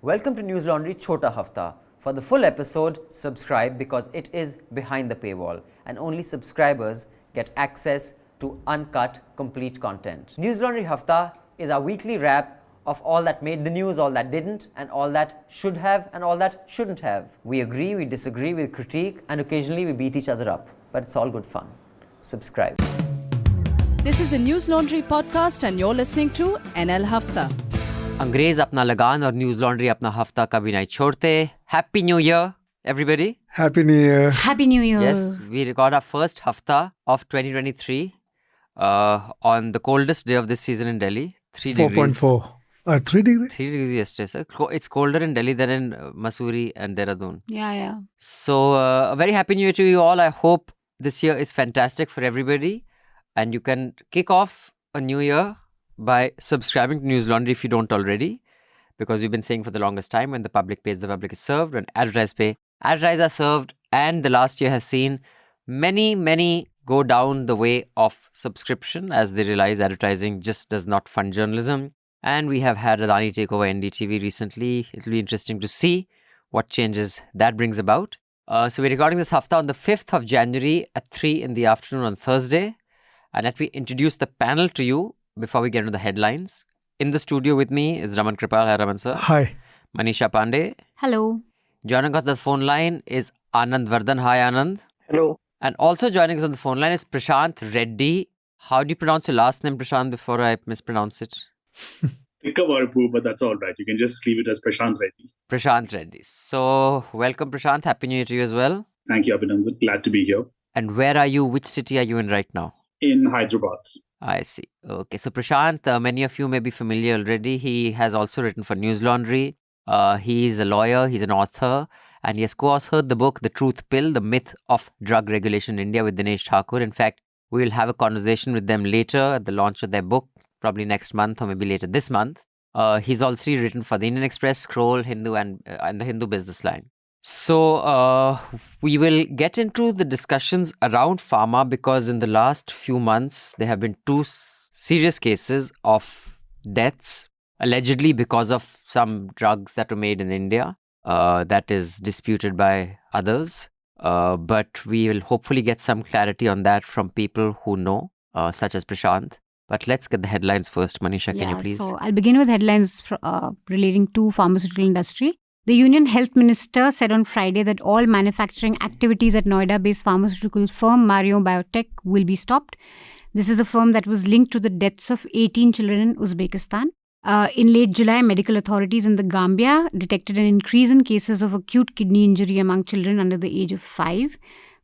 Welcome to News Laundry Chhota Hafta. For the full episode, subscribe because it is behind the paywall and only subscribers get access to uncut, complete content. News Laundry Hafta is our weekly wrap of all that made the news, all that didn't, and all that should have and all that shouldn't have. We agree, we disagree, we critique, and occasionally we beat each other up. But it's all good fun. Subscribe. This is a News Laundry podcast and you're listening to NL Hafta. अंग्रेज अपना लगान और news laundry अपना हफ्ता कभी नहीं छोड़ते. Happy New Year, everybody. Happy New Year. Happy New Year. Yes, we record our first hafta of 2023 on the coldest day of this season in Delhi, 3 degrees. 4.4. 3 degrees? 3 degrees yesterday, sir. It's colder in Delhi than in Mussoorie and Dehradun. Yeah. So, a very happy New Year to you all. I hope this year is fantastic for everybody. And you can kick off a new year by subscribing to News Laundry if you don't already. Because we've been saying for the longest time, when the public pays, the public is served. When advertisers pay, advertisers are served. And the last year has seen many go down the way of subscription as they realize advertising just does not fund journalism. And we have had Haldwani take over NDTV recently. It'll be interesting to see what changes that brings about. So we're recording this hafta on the 5th of January at 3 in the afternoon on Thursday. And let me introduce the panel to you before we get into the headlines. In the studio with me is Raman Kirpal. Hi, Raman sir. Hi. Manisha Pande. Hello. Joining us on the phone line is Anand Vardhan. Hi, Anand. Hello. And also joining us on the phone line is Prashant Reddy. How do you pronounce your last name, Prashant, before I mispronounce it? Think about it, but that's all right. You can just leave it as Prashant Reddy. Prashant Reddy. So, welcome, Prashant. Happy New Year to you as well. Thank you, Abhinandan. Glad to be here. And where are you? Which city are you in right now? In Hyderabad. I see. Okay. So, Prashant, many of you may be familiar already. He has also written for News Laundry. He is a lawyer. He's an author. And he has co-authored the book, The Truth Pill, The Myth of Drug Regulation in India with Dinesh Thakur. In fact, we will have a conversation with them later at the launch of their book, probably next month or maybe later this month. He's also written for the Indian Express, Scroll, Hindu and the Hindu Business Line. So we will get into the discussions around pharma because in the last few months, there have been two serious cases of deaths, allegedly because of some drugs that were made in India. That is disputed by others. But we will hopefully get some clarity on that from people who know, such as Prashant. But let's get the headlines first. Manisha, can you please? So I'll begin with headlines relating to pharmaceutical industry. The Union Health Minister said on Friday that all manufacturing activities at Noida-based pharmaceutical firm Mario Biotech will be stopped. This is the firm that was linked to the deaths of 18 children in Uzbekistan. In late July, medical authorities in the Gambia detected an increase in cases of acute kidney injury among children under the age of 5.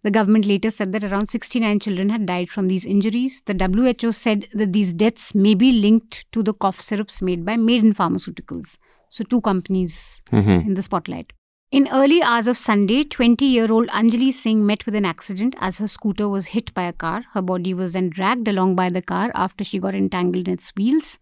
The government later said that around 69 children had died from these injuries. The WHO said that these deaths may be linked to the cough syrups made by Maiden Pharmaceuticals. So 2 companies in the spotlight. In early hours of Sunday, 20-year-old Anjali Singh met with an accident as her scooter was hit by a car. Her body was then dragged along by the car after she got entangled in its wheels.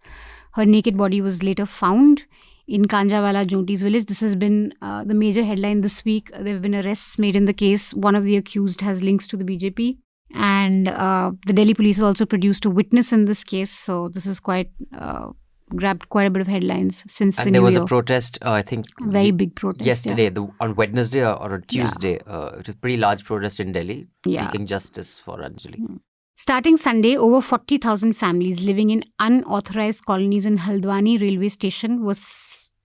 Her naked body was later found in Kanjawala Jonti's village. This has been the major headline this week. There have been arrests made in the case. One of the accused has links to the BJP. And the Delhi police has also produced a witness in this case. So this is grabbed quite a bit of headlines since and there was a protest, I think. Very big protest. Yesterday, on Wednesday or on Tuesday. It was a pretty large protest in Delhi seeking justice for Anjali. Starting Sunday, over 40,000 families living in unauthorized colonies in Haldwani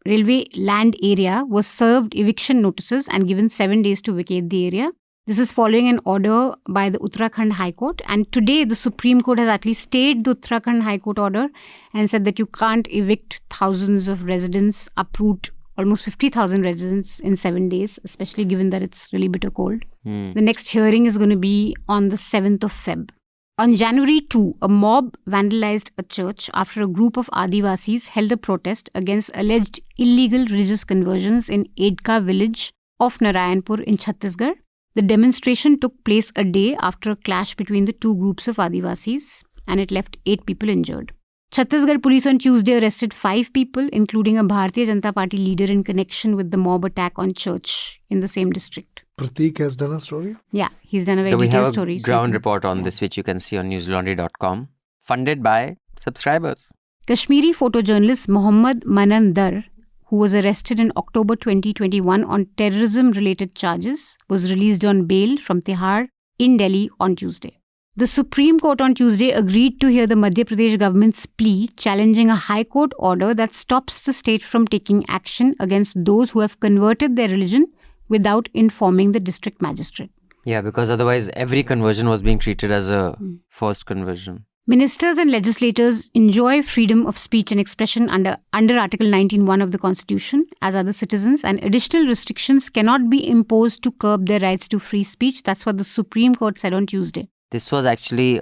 railway land area was served eviction notices and given 7 days to vacate the area. This is following an order by the Uttarakhand High Court. And today, the Supreme Court has actually stayed the Uttarakhand High Court order and said that you can't evict thousands of residents, uproot almost 50,000 residents in 7 days, especially given that it's really bitter cold. The next hearing is going to be on the 7th of Feb. On January 2, a mob vandalized a church after a group of Adivasis held a protest against alleged illegal religious conversions in Edka village of Narayanpur in Chhattisgarh. The demonstration took place a day after a clash between the two groups of Adivasis, and it left 8 people injured. Chhattisgarh police on Tuesday arrested 5 people, including a Bharatiya Janata Party leader in connection with the mob attack on church in the same district. Prateek has done a story? Yeah, he's done a very detailed story. So we have a ground report on this, which you can see on newslaundry.com, funded by subscribers. Kashmiri photojournalist Mohammad Manan Dar, who was arrested in October 2021 on terrorism-related charges, was released on bail from Tihar in Delhi on Tuesday. The Supreme Court on Tuesday agreed to hear the Madhya Pradesh government's plea challenging a High Court order that stops the state from taking action against those who have converted their religion without informing the district magistrate. Yeah, because otherwise every conversion was being treated as a forced conversion. Ministers and legislators enjoy freedom of speech and expression under Article 19(1) of the Constitution as other citizens, and additional restrictions cannot be imposed to curb their rights to free speech. That's what the Supreme Court said on Tuesday. This was actually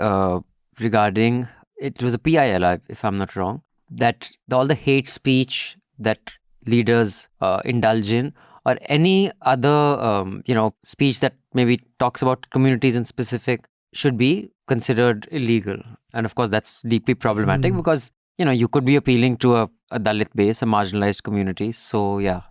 regarding, it was a PIL, if I'm not wrong, that all the hate speech that leaders indulge in, or any other, speech that maybe talks about communities in specific, should be considered illegal. And of course, that's deeply problematic because, you could be appealing to a Dalit base, a marginalized community. So, yeah.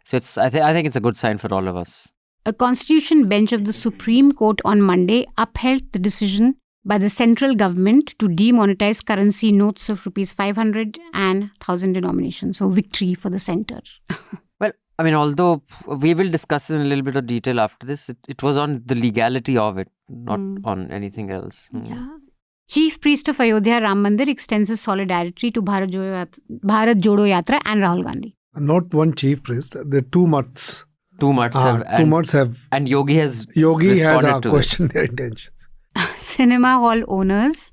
So I think it's a good sign for all of us. A constitution bench of the Supreme Court on Monday upheld the decision by the central government to demonetize currency notes of rupees 500 and 1,000 denomination. So victory for the centre. Well, I mean, although we will discuss in a little bit of detail after this, it was on the legality of it, not on anything else. Yeah. Chief Priest of Ayodhya Ram Mandir extends his solidarity to Bharat Jodo Yatra and Rahul Gandhi. Not one chief priest. There are 2 mutts. 2 mutts have. And Yogi has responded questioned their intentions. Cinema hall owners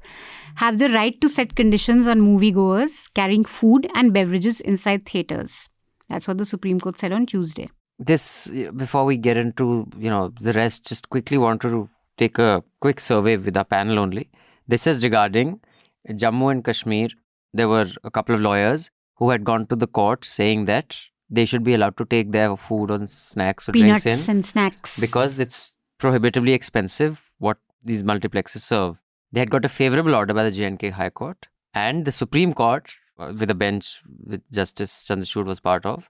have the right to set conditions on moviegoers carrying food and beverages inside theatres. That's what the Supreme Court said on Tuesday. This, before we get into, the rest, just quickly want to take a quick survey with our panel only. This is regarding Jammu and Kashmir. There were a couple of lawyers who had gone to the court saying that they should be allowed to take their food or snacks or Peanuts drinks in. And snacks. Because it's prohibitively expensive what these multiplexes serve. They had got a favourable order by the J&K High Court, and the Supreme Court, with a bench with Justice Chandrachud was part of,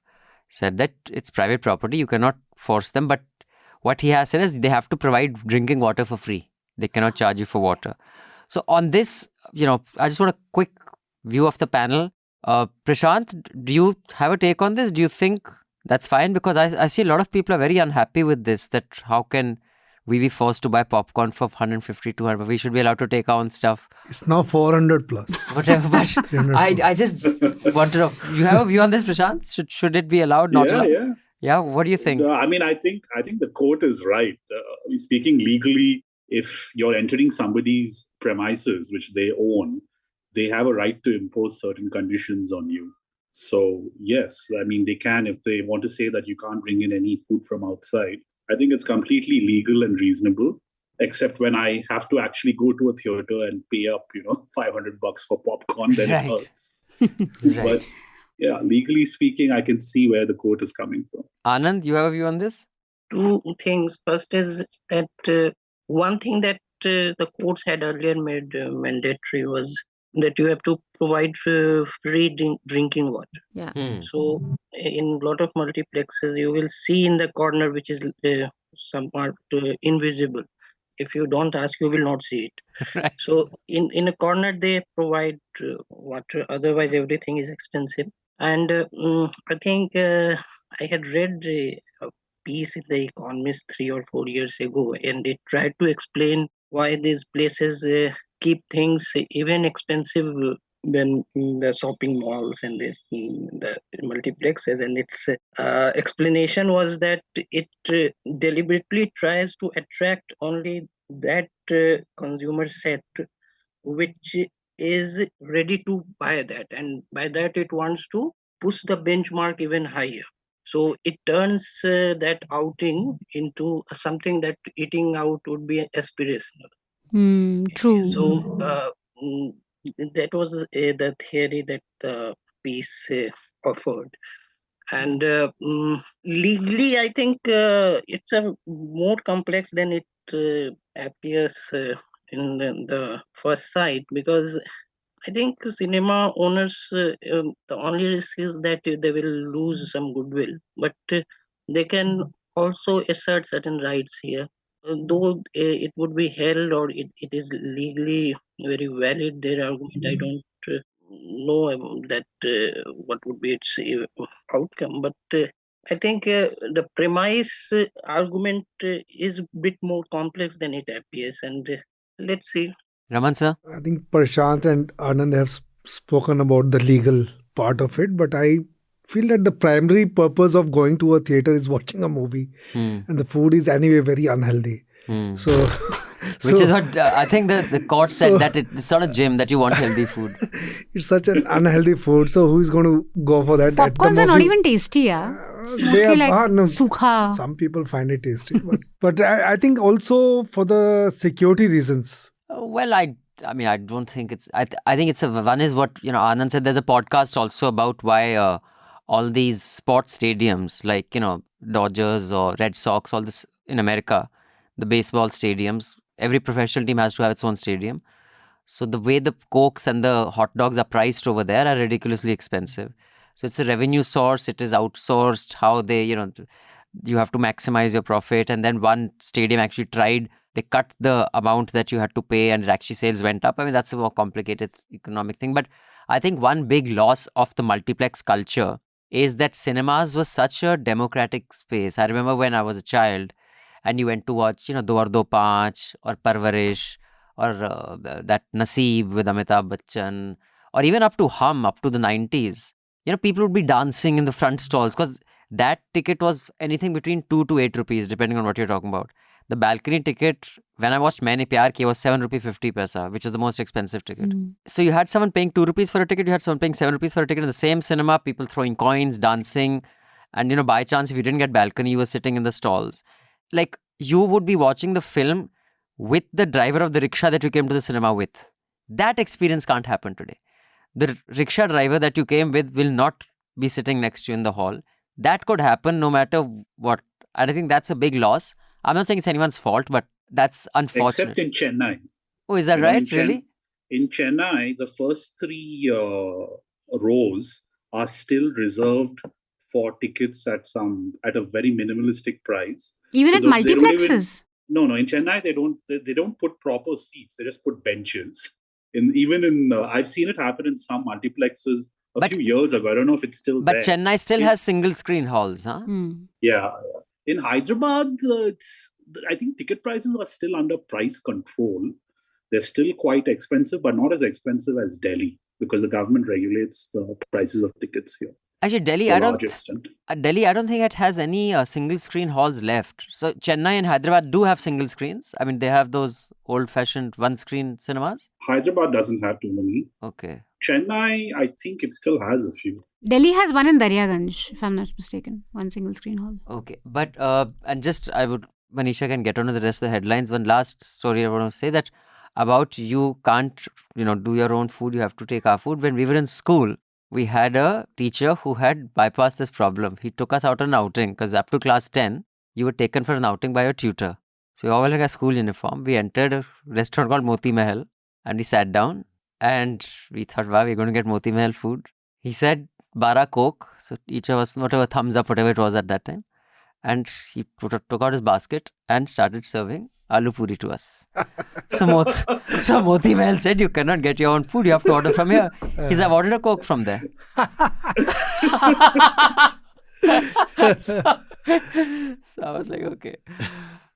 said that it's private property, you cannot force them, but what he has said is they have to provide drinking water for free. They cannot charge you for water. So on this, I just want a quick view of the panel. Prashant, do you have a take on this? Do you think that's fine? Because I see a lot of people are very unhappy with this, that how can we be forced to buy popcorn for 150, 200, but we should be allowed to take our own stuff. It's now 400 plus. Whatever, but I just want to know, you have a view on this, Prashant? Should it be allowed, not allowed? Yeah. Yeah, what do you think? I mean, I think the court is right. Speaking legally, if you're entering somebody's premises, which they own, they have a right to impose certain conditions on you. So, yes, I mean, they can, if they want to say that you can't bring in any food from outside. I think it's completely legal and reasonable, except when I have to actually go to a theater and pay up, $500 for popcorn, then it hurts. Right. But yeah, legally speaking, I can see where the court is coming from. Anand, you have a view on this? 2 things. First is that one thing that the courts had earlier made mandatory was that you have to provide free drinking water. Yeah. So in a lot of multiplexes, you will see in the corner, which is some part invisible. If you don't ask, you will not see it. Right. So in a corner, they provide water. Otherwise, everything is expensive. And I think I had read a piece in The Economist 3 or 4 years ago, and it tried to explain why these places keep things even expensive than the shopping malls and the multiplexes. And its explanation was that it deliberately tries to attract only that consumer set which is ready to buy that. And by that, it wants to push the benchmark even higher. So it turns that outing into something that eating out would be aspirational. True. So that was the theory that the piece offered. And legally, I think it's a more complex than it appears in the first sight, because I think cinema owners, the only risk is that they will lose some goodwill, but they can also assert certain rights here. Though it would be held or it is legally very valid, their argument, I don't know that what would be its outcome. But I think the premise argument is a bit more complex than it appears. And let's see. Raman sir? I think Prashant and Anand have spoken about the legal part of it, but I feel that the primary purpose of going to a theater is watching a movie, and the food is anyway very unhealthy. So, which is what I think the court said, that it's not a gym, that you want healthy food. It's such an unhealthy food. So who is going to go for that? At the Popcorns are most not you- even tasty, yeah. It's They mostly are- like no, sukha. Some people find it tasty, but I think also for the security reasons. Well, I mean, I don't think it's. I think it's one is what Anand said. There's a podcast also about why all these sports stadiums like Dodgers or Red Sox, all this in America, the baseball stadiums. Every professional team has to have its own stadium. So the way the Cokes and the hot dogs are priced over there are ridiculously expensive. So it's a revenue source. It is outsourced. How they you have to maximize your profit. And then one stadium actually tried. They cut the amount that you had to pay, and actually sales went up. I mean, that's a more complicated economic thing. But I think one big loss of the multiplex culture is that cinemas was such a democratic space. I remember when I was a child, and you went to watch, Do Aur Do Panch or Parvarish or that Naseeb with Amitabh Bachchan, or even up to Hum, up to the 90s. People would be dancing in the front stalls because that ticket was anything between 2 to 8 rupees, depending on what you're talking about. The balcony ticket, when I watched Maine Pyar Kiya, was 7 rupee 50 paisa, which is the most expensive ticket. So you had someone paying 2 rupees for a ticket, you had someone paying 7 rupees for a ticket in the same cinema, people throwing coins, dancing. And, by chance, if you didn't get balcony, you were sitting in the stalls. Like, you would be watching the film with the driver of the rickshaw that you came to the cinema with. That experience can't happen today. The rickshaw driver that you came with will not be sitting next to you in the hall. That could happen no matter what. And I think that's a big loss. I'm not saying it's anyone's fault, but that's unfortunate. Except in Chennai. Oh, is that right? Really? In Chennai, the first 3 rows are still reserved for tickets at a very minimalistic price. Even at they don't multiplexes. No. In Chennai, they don't put proper seats. They just put benches. I've seen it happen in some multiplexes a few years ago. I don't know if it's still there. But Chennai still has single screen halls, huh? Yeah. In Hyderabad, I think ticket prices are still under price control. They're still quite expensive, but not as expensive as Delhi, because the government regulates the prices of tickets here. Actually, Delhi, I don't think it has any single screen halls left. So Chennai and Hyderabad do have single screens. I mean, they have those old-fashioned one-screen cinemas. Hyderabad doesn't have too many. Okay. Chennai, I think it still has a few. Delhi has one in Daryaganj, if I'm not mistaken. One single screen hall. Okay. But, Manisha can get on to the rest of the headlines. One last story I want to say that about you can't, do your own food. You have to take our food. When we were in school, we had a teacher who had bypassed this problem. He took us out on an outing because up to class 10, you were taken for an outing by your tutor. So we all had a school uniform. We entered a restaurant called Moti Mahal and we sat down and we thought, wow, we're going to get Moti Mahal food. He said, 12 Coke. So each of us, whatever, thumbs up, whatever it was at that time. And he took out his basket and started serving aloo puri to us. So Moti Mahal said, you cannot get your own food. You have to order from here. He said, I've ordered a Coke from there. So I was like, okay.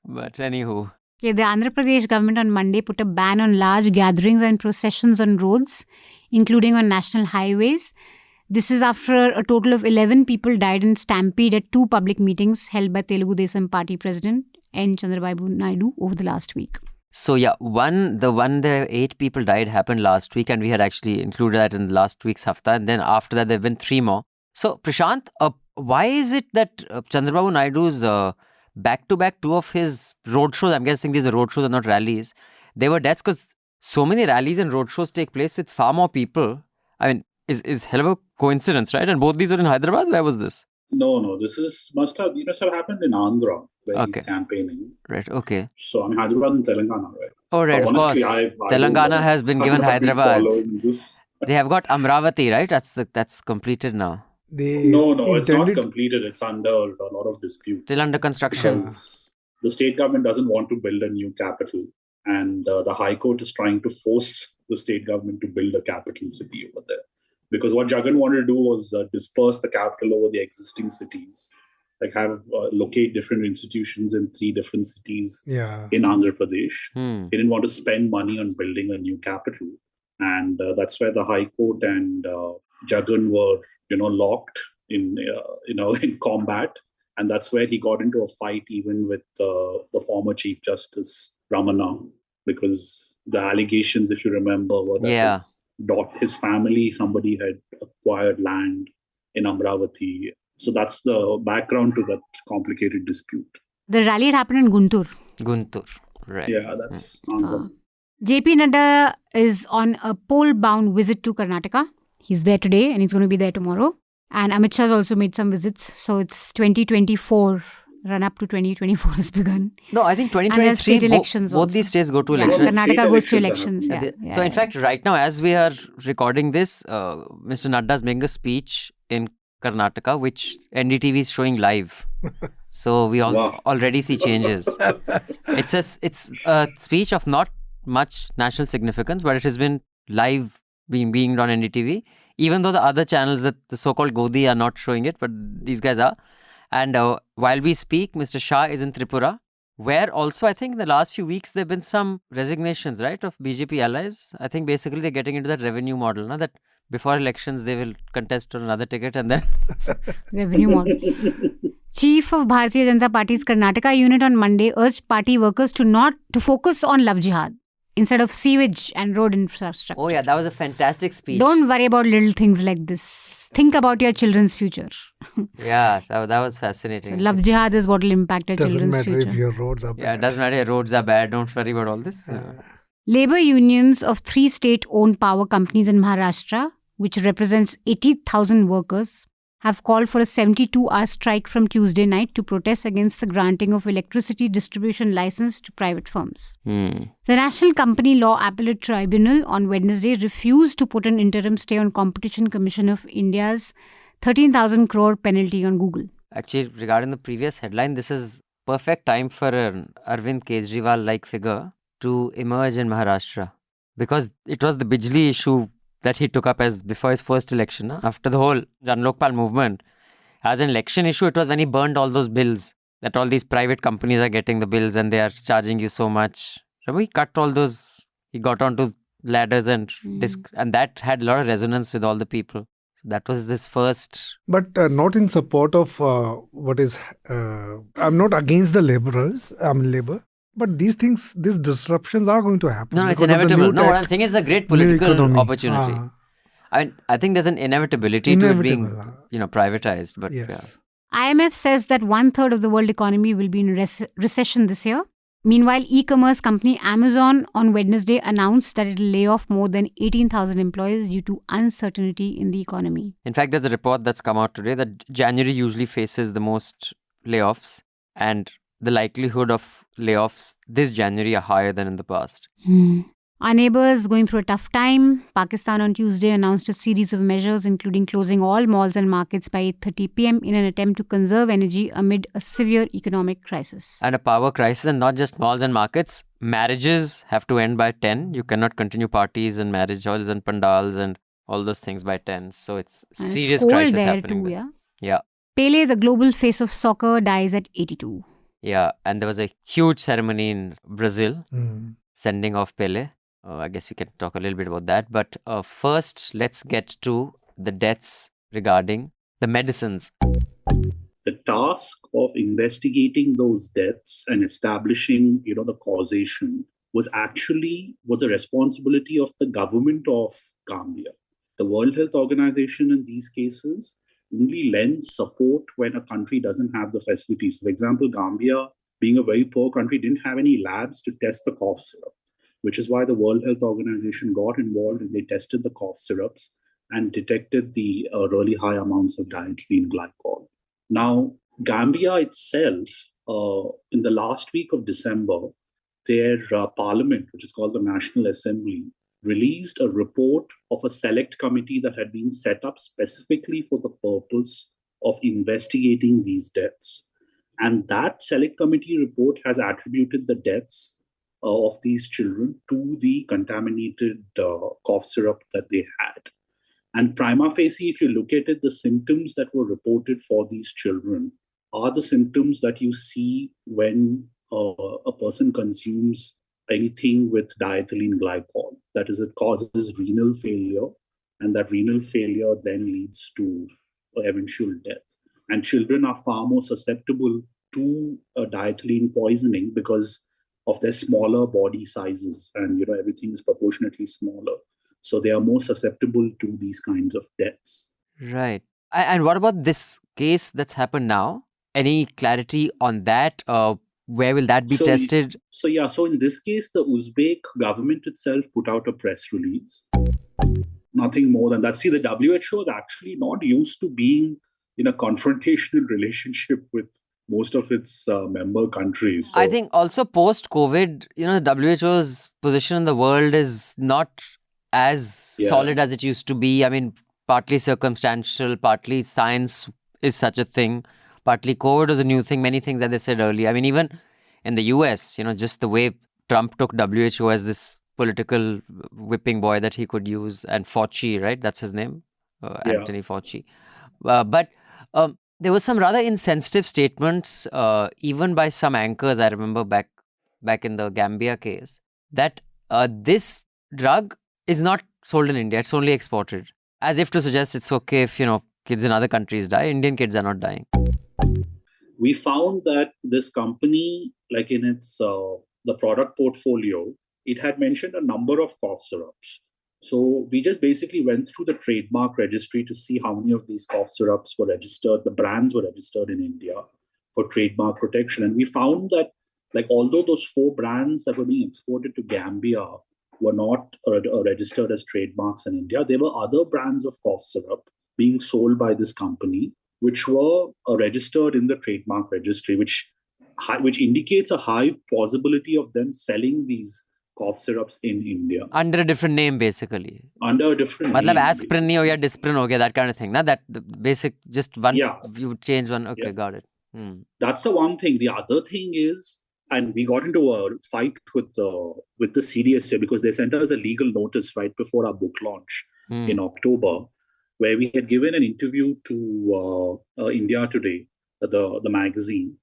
But anywho. Okay, the Andhra Pradesh government on Monday put a ban on large gatherings and processions on roads, including on national highways. This is after a total of 11 people died in stampede at 2 public meetings held by Telugu Desam Party President N. Chandrababu Naidu over the last week. So yeah, the 8 people died happened last week, and we had actually included that in last week's Hafta, and then after that there have been 3 more. So Prashant, why is it that Chandrababu Naidu's back-to-back 2 of his roadshows, I'm guessing these are roadshows and not rallies, they were deaths because so many rallies and roadshows take place with far more people. I mean, is hell of a coincidence, right? And both these are in Hyderabad? Where was this? No. This must have happened in Andhra, where he's campaigning. Right, okay. So, I mean, Hyderabad and Telangana, right? Oh, right, of course. Telangana has been given Hyderabad. They have got Amravati, right? That's completed now. No, it's not completed. It's under a lot of dispute. Still under construction. Because the state government doesn't want to build a new capital. And the High Court is trying to force the state government to build a capital city over there. Because what Jagan wanted to do was disperse the capital over the existing cities, like have locate different institutions in 3 different cities in Andhra Pradesh. He didn't want to spend money on building a new capital. And that's where the High Court and Jagan were, locked in, in combat. And that's where he got into a fight even with the former Chief Justice, Raman, because the allegations, if you remember, were that his family, somebody had acquired land in Amravati. So that's the background to that complicated dispute. The rally had happened in Guntur. Guntur, right. Yeah, that's Andhra. JP Nadda is on a pole-bound visit to Karnataka. He's there today and he's going to be there tomorrow. And Amit Shah has also made some visits. So it's 2024. Run up to 2024 has begun. No, I think 2023, and state elections both these states go to elections. Karnataka goes to elections. So in fact, right now, as we are recording this, Mr. Nadda is making a speech in Karnataka, which NDTV is showing live. So we already see changes. It's a speech of not much national significance, but it has been live being on NDTV. Even though the other channels, that the so-called Godi, are not showing it, but these guys are. And while we speak, Mr. Shah is in Tripura, where also I think in the last few weeks there have been some resignations, right, of BJP allies. I think basically they're getting into that revenue model, that before elections they will contest on another ticket and then... Revenue model. Chief of Bharatiya Janata Party's Karnataka unit on Monday urged party workers to focus on love jihad instead of sewage and road infrastructure. Oh yeah, that was a fantastic speech. Don't worry about little things like this. Think about your children's future. Yeah, that was fascinating. So love jihad is what will impact your children's future. Doesn't matter if your roads are bad. Yeah, it doesn't matter if your roads are bad. Don't worry about all this. Labour unions of 3 state-owned power companies in Maharashtra, which represents 80,000 workers, have called for a 72-hour strike from Tuesday night to protest against the granting of electricity distribution license to private firms. The National Company Law Appellate Tribunal on Wednesday refused to put an interim stay on Competition Commission of India's 13,000 crore penalty on Google. Actually, regarding the previous headline, this is perfect time for an Arvind Kejriwal-like figure to emerge in Maharashtra, because it was the Bijli issue that he took up as before his first election. After the whole Jan Lokpal movement, as an election issue, it was when he burned all those bills, that all these private companies are getting the bills and they are charging you so much. Remember, he cut all those, he got onto ladders and and that had a lot of resonance with all the people. So that was this first... But not in support of I'm not against the laborers, labor. But these disruptions are going to happen. No, it's inevitable. No, what I'm saying is a great political opportunity. I think there's an inevitability to it being, privatized. But yes. IMF says that 1/3 of the world economy will be in recession this year. Meanwhile, e-commerce company Amazon on Wednesday announced that it will lay off more than 18,000 employees due to uncertainty in the economy. In fact, there's a report that's come out today that January usually faces the most layoffs, and the likelihood of layoffs this January are higher than in the past. Our neighbours going through a tough time. Pakistan on Tuesday announced a series of measures, including closing all malls and markets by 8:30 p.m. in an attempt to conserve energy amid a severe economic crisis. And a power crisis, and not just malls and markets. Marriages have to end by 10. You cannot continue parties and marriage halls and pandals and all those things by 10. So it's serious crisis happening too, yeah. Pele, the global face of soccer, dies at 82. Yeah, and there was a huge ceremony in Brazil, sending off Pele. I guess we can talk a little bit about that. But first, let's get to the deaths regarding the medicines. The task of investigating those deaths and establishing, the causation was a responsibility of the government of Gambia. The World Health Organization in these cases only lends support when a country doesn't have the facilities. For example, Gambia, being a very poor country, didn't have any labs to test the cough syrup, which is why the World Health Organization got involved and they tested the cough syrups and detected the really high amounts of diethylene glycol. Now, Gambia itself, in the last week of December, their parliament, which is called the National Assembly, released a report of a select committee that had been set up specifically for the purpose of investigating these deaths. And that select committee report has attributed the deaths of these children to the contaminated cough syrup that they had. And prima facie, if you look at it, the symptoms that were reported for these children are the symptoms that you see when a person consumes anything with diethylene glycol. That is, it causes renal failure, and that renal failure then leads to eventual death. And children are far more susceptible to diethylene poisoning because of their smaller body sizes, and everything is proportionately smaller. So they are more susceptible to these kinds of deaths. Right. And what about this case that's happened now? Any clarity on that? Where will that be tested? So in this case, the Uzbek government itself put out a press release. Nothing more than that. See, the WHO is actually not used to being in a confrontational relationship with most of its member countries. So, I think also post-COVID, the WHO's position in the world is not as solid as it used to be. I mean, partly circumstantial, partly science is such a thing, partly COVID was a new thing, many things that they said earlier. I mean, even in the US, just the way Trump took WHO as this political whipping boy that he could use, and Fauci, right? That's his name, Anthony Fauci. But there were some rather insensitive statements, even by some anchors, I remember back in the Gambia case, that this drug is not sold in India, it's only exported. As if to suggest it's okay if, kids in other countries die, Indian kids are not dying. We found that this company, like in its the product portfolio, it had mentioned a number of cough syrups. So we just basically went through the trademark registry to see how many of these cough syrups were registered, the brands were registered in India for trademark protection. And we found that, although those 4 brands that were being exported to Gambia were not registered as trademarks in India, there were other brands of cough syrup being sold by this company, which were registered in the trademark registry, which indicates a high possibility of them selling these cough syrups in India. Under a different name, basically. Under a different name. Aspirin ho ya Disprin ho gaya, that kind of thing. That the basic, just one, you change one. Okay, got it. That's the one thing. The other thing is, and we got into a fight with the CDSA because they sent us a legal notice right before our book launch in October, where we had given an interview to India Today, the magazine.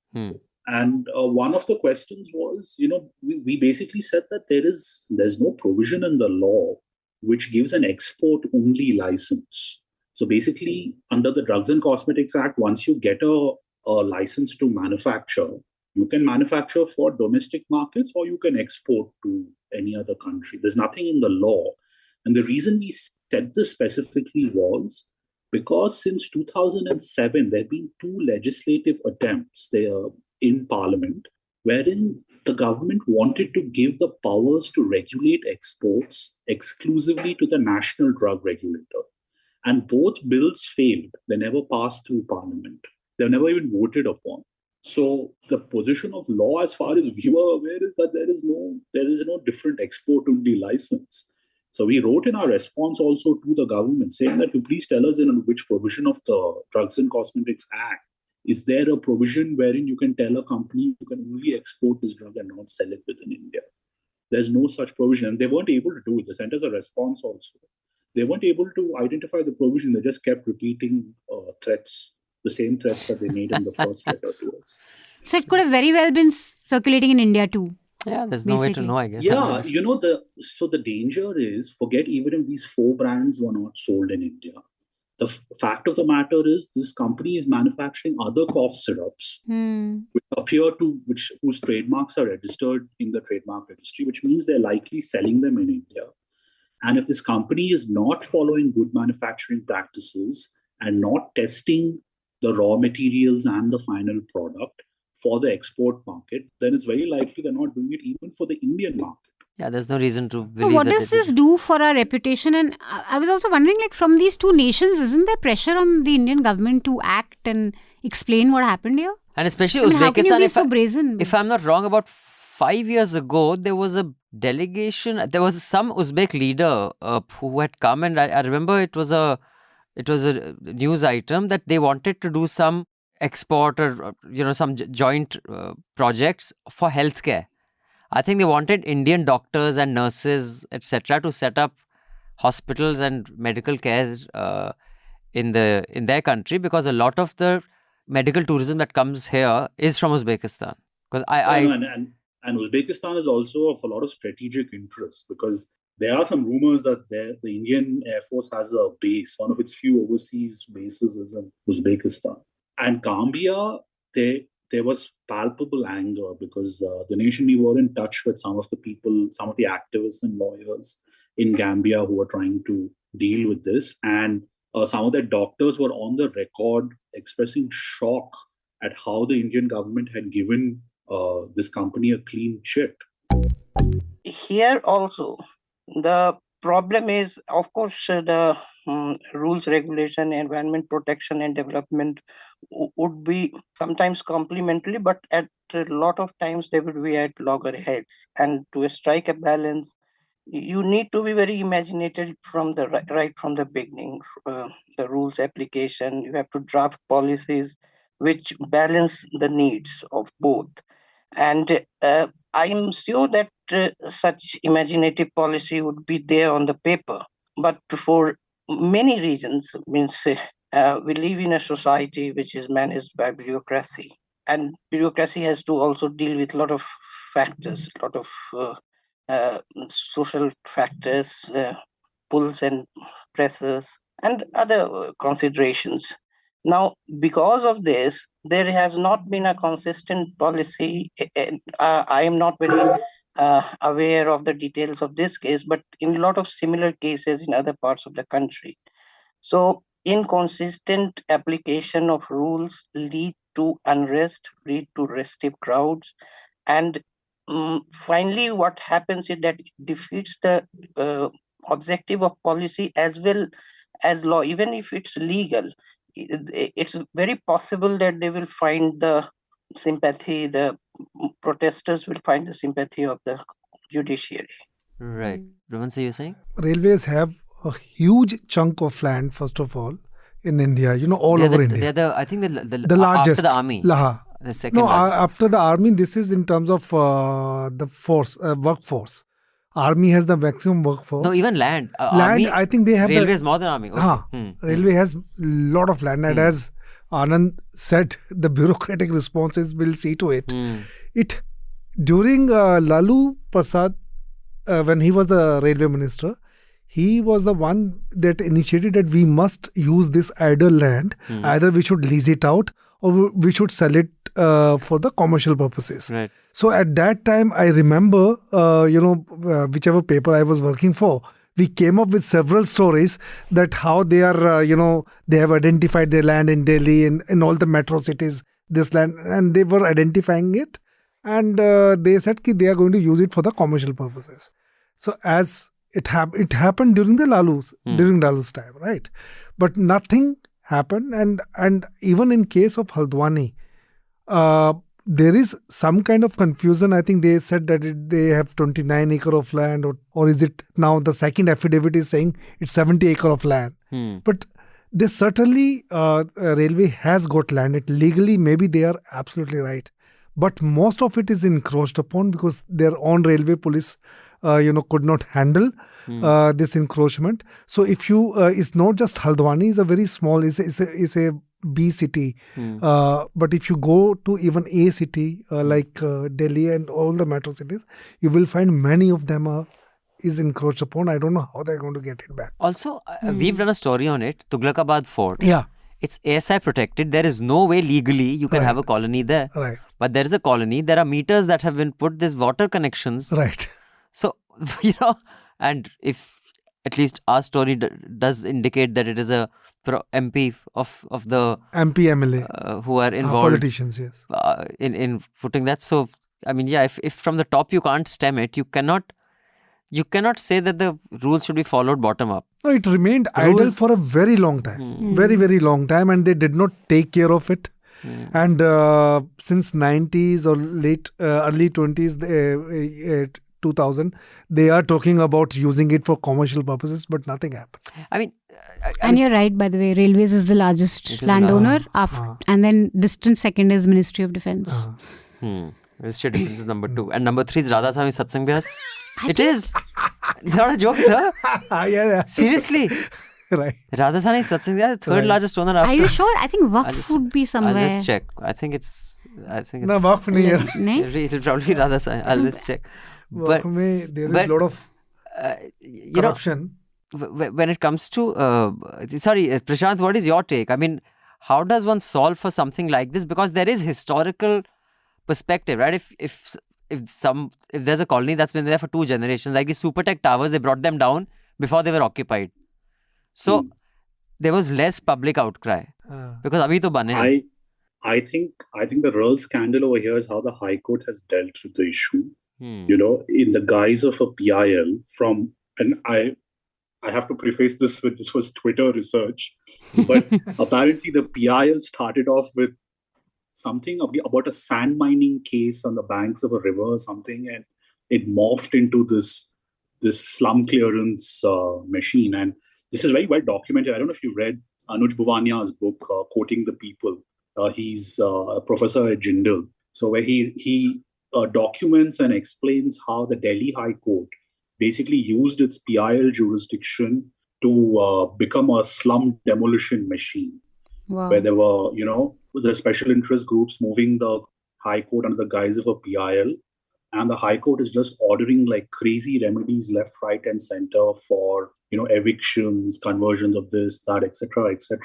And one of the questions was, we basically said that there's no provision in the law which gives an export-only license. So basically, under the Drugs and Cosmetics Act, once you get a license to manufacture, you can manufacture for domestic markets or you can export to any other country. There's nothing in the law. And the reason we said this specifically was because since 2007, there have been 2 legislative attempts there in Parliament, wherein the government wanted to give the powers to regulate exports exclusively to the National Drug Regulator. And both bills failed. They never passed through Parliament. They were never even voted upon. So the position of law, as far as we were aware, is that there is no different export-only license. So we wrote in our response also to the government saying that you please tell us in which provision of the Drugs and Cosmetics Act is there a provision wherein you can tell a company you can only export this drug and not sell it within India. There's no such provision. And they weren't able to do it. They sent us a response also. They weren't able to identify the provision. They just kept repeating threats, the same threats that they made in the first letter to us. So it could have very well been circulating in India too. Yeah, there's no way to know, I guess. Yeah, so the danger is, forget even if these 4 brands were not sold in India. The fact of the matter is this company is manufacturing other cough syrups whose trademarks are registered in the trademark registry, which means they're likely selling them in India. And if this company is not following good manufacturing practices and not testing the raw materials and the final product for the export market, then it's very likely they're not doing it even for the Indian market. Yeah, there's no reason to believe so what does this do for our reputation? And I was also wondering, from these 2 nations, isn't there pressure on the Indian government to act and explain what happened here? And especially Uzbekistan, how can you be so brazen? If I'm not wrong, about 5 years ago, there was a delegation. There was some Uzbek leader who had come, and I remember it was a news item that they wanted to do some export or some joint projects for healthcare. I think they wanted Indian doctors and nurses, etc., to set up hospitals and medical care in their country, because a lot of the medical tourism that comes here is from Uzbekistan. Because and Uzbekistan is also of a lot of strategic interest, because there are some rumors that the Indian Air Force has a base. One of its few overseas bases is in Uzbekistan. And Gambia, there was palpable anger, because the nation, we were in touch with some of the people, some of the activists and lawyers in Gambia who were trying to deal with this. And some of their doctors were on the record expressing shock at how the Indian government had given this company a clean chit. Here also, the problem is, of course, the rules, regulation, environment protection and development would be sometimes complementary, but at a lot of times they would be at loggerheads. And to strike a balance, you need to be very imaginative from the right from the beginning. The rules application, you have to draft policies which balance the needs of both. And I'm sure that such imaginative policy would be there on the paper, but for many reasons, means we live in a society which is managed by bureaucracy, and bureaucracy has to also deal with a lot of factors, a lot of social factors, pulls and pressures, and other considerations. Now, because of this, there has not been a consistent policy. I am not very aware of the details of this case, but in a lot of similar cases in other parts of the country. So, inconsistent application of rules lead to unrest, lead to restive crowds, and finally, what happens is that it defeats the objective of policy as well as law. Even if it's legal, it's very possible that they will find the sympathy, the protesters will find the sympathy of the judiciary. Right. Raman, so you're saying? Railways have a huge chunk of land, first of all, in India, all over India. They're I think the largest. After the army. The second largest. After the army, this is in terms of the workforce. Army has the maximum workforce. No, even land. Land, army, I think they have railways more than army. Okay. Railway has lot of land, and as Anand said, the bureaucratic responses will see to it. It during Lalu Prasad, when he was the railway minister, he was the one that initiated that we must use this idle land. Either we should lease it out or we should sell it for the commercial purposes. Right. So at that time, I remember, whichever paper I was working for, we came up with several stories that how they are, they have identified their land in Delhi and in all the metro cities, this land, and they were identifying it. And they said that they are going to use it for the commercial purposes. So as it happened during the Lalu's time, right? But nothing happened. And even in case of Haldwani, there is some kind of confusion. I think they said that they have 29 acre of land, or is it now the second affidavit is saying it's 70 acre of land. But they certainly, railway has got land. It legally, maybe they are absolutely right. But most of it is encroached upon because their own railway police, could not handle this encroachment. So if you, it's not just Haldwani is a very small, is a B city. But if you go to even A city like Delhi and all the metro cities, you will find many of them is encroached upon. I don't know how they're going to get it back. Also, we've done a story on it, Tughlakabad Fort. Yeah. It's ASI protected. There is no way legally you can have a colony there. Right. But there is a colony. There are meters that have been put. There's water connections. Right. So, and if at least our story does indicate that it is a MP of the MP MLA who are involved. Politicians, yes. In putting that. So, I mean, yeah, if from the top you can't stem it, you cannot say that the rules should be followed bottom up. No, it remained idle for a very long time. Very, very long time, and they did not take care of it. And since 90s or early 20s, 2000, they are talking about using it for commercial purposes, but nothing happened. I mean, and you're right, by the way, Railways is the largest landowner, and then distant second is Ministry of Defence. Registry difference is number 2. And number 3 is Radha Swami Satsang Vyas. It is. It's not a joke, sir. Yeah. Seriously. Right. Radha Swami Satsang Vyas, third largest donor after. Are you sure? I think Waqf would be somewhere. I'll just check. I think it's. No, Waqf nahi hai. Nahi? It'll probably be Radha Swami. I'll just check. Waqf mein there is a lot of corruption. When it comes to Prashant, what is your take? I mean, how does one solve for something like this? Because there is historical perspective, right? If there's a colony that's been there for 2 generations, like the Supertech towers, they brought them down before they were occupied. So there was less public outcry because abhi to bane hain. I think the real scandal over here is how the High Court has dealt with the issue. You know, in the guise of a PIL and I have to preface this with this was Twitter research, but apparently the PIL started off with something about a sand mining case on the banks of a river or something, and it morphed into this slum clearance machine. And this is very well documented. I don't know if you read Anuj Bhuvanya's book, Quoting the People. He's a professor at Jindal. So where he documents and explains how the Delhi High Court basically used its PIL jurisdiction to become a slum demolition machine. Wow. Where there were, the special interest groups moving the High Court under the guise of a PIL. And the High Court is just ordering like crazy remedies left, right, and center for, evictions, conversions of this, that, etc., etc.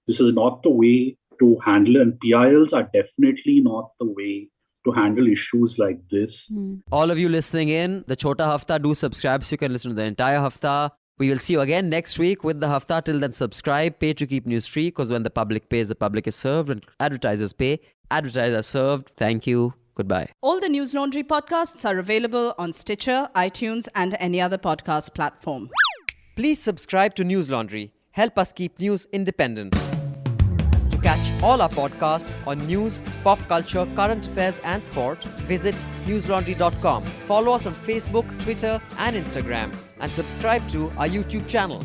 This is not the way to handle it. And PILs are definitely not the way to handle issues like this. All of you listening in, the Chhota Hafta, do subscribe so you can listen to the entire Hafta. We will see you again next week with the Hafta. Till then, subscribe, pay to keep news free, because when the public pays, the public is served. When advertisers pay, advertisers are served. Thank you. Goodbye. All the News Laundry podcasts are available on Stitcher, iTunes, and any other podcast platform. Please subscribe to News Laundry. Help us keep news independent. To catch all our podcasts on news, pop culture, current affairs, and sport, visit newslaundry.com. Follow us on Facebook, Twitter, and Instagram, and subscribe to our YouTube channel.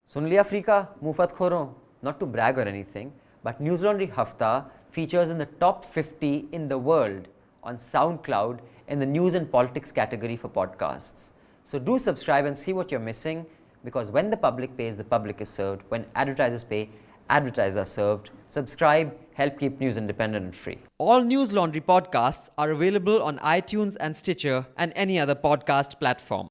Sun liya Afrika, mufat khoro. Not to brag or anything, but News Laundry Hafta features in the top 50 in the world on SoundCloud in the news and politics category for podcasts. So do subscribe and see what you're missing, because when the public pays, the public is served. When advertisers pay, advertisers are served. Subscribe, help keep news independent and free. All News Laundry podcasts are available on iTunes and Stitcher and any other podcast platform.